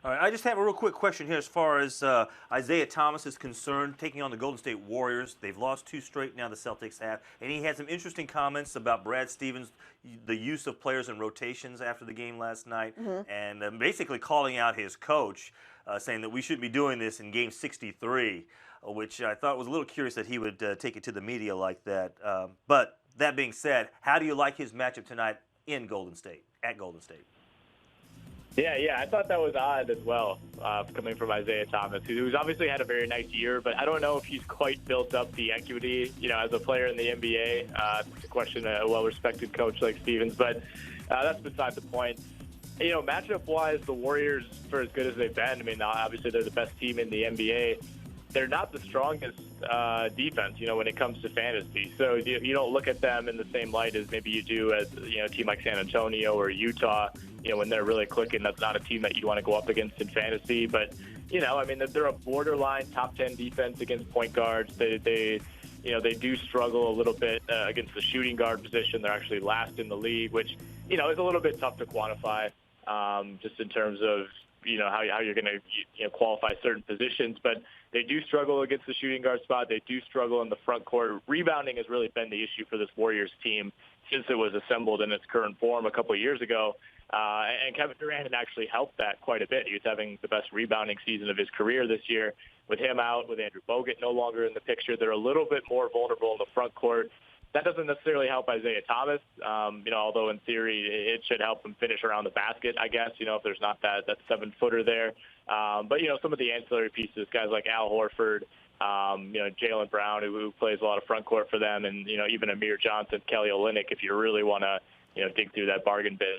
All right, I just have a real quick question here as far as Isaiah Thomas is concerned, taking on the Golden State Warriors. They've lost two straight now, the Celtics have. And he had some interesting comments about Brad Stevens, the use of players in rotations after the game last night, and basically calling out his coach, saying that we shouldn't be doing this in game 63, which I thought was a little curious that he would take it to the media like that. But that being said, how do you like his matchup tonight in Golden State, at Golden State? Yeah, I thought that was odd as well, coming from Isaiah Thomas, who's obviously had a very nice year, but I don't know if he's quite built up the equity, as a player in the NBA. To question a well-respected coach like Stevens, but that's beside the point. Matchup-wise, the Warriors, for as good as they've been, I mean, obviously they're the best team in the NBA. They're not the strongest defense, when it comes to fantasy. So you don't look at them in the same light as maybe you do as, a team like San Antonio or Utah. When they're really clicking, that's not a team that you'd want to go up against in fantasy. But, they're a borderline top 10 defense against point guards. They do struggle a little bit against the shooting guard position. They're actually last in the league, which, is a little bit tough to quantify just in terms of, how you're going to qualify certain positions. But they do struggle against the shooting guard spot. They do struggle in the front court. Rebounding has really been the issue for this Warriors team since it was assembled in its current form a couple of years ago. And Kevin Durant had actually helped that quite a bit. He was having the best rebounding season of his career this year. With him out, with Andrew Bogut no longer in the picture, they're a little bit more vulnerable in the front court. That doesn't necessarily help Isaiah Thomas, although in theory it should help him finish around the basket, I guess, if there's not that 7-footer there. But, some of the ancillary pieces, guys like Al Horford, Jaylen Brown, who plays a lot of front court for them, and, even Amir Johnson, Kelly Olynyk, if you really want to, dig through that bargain bin.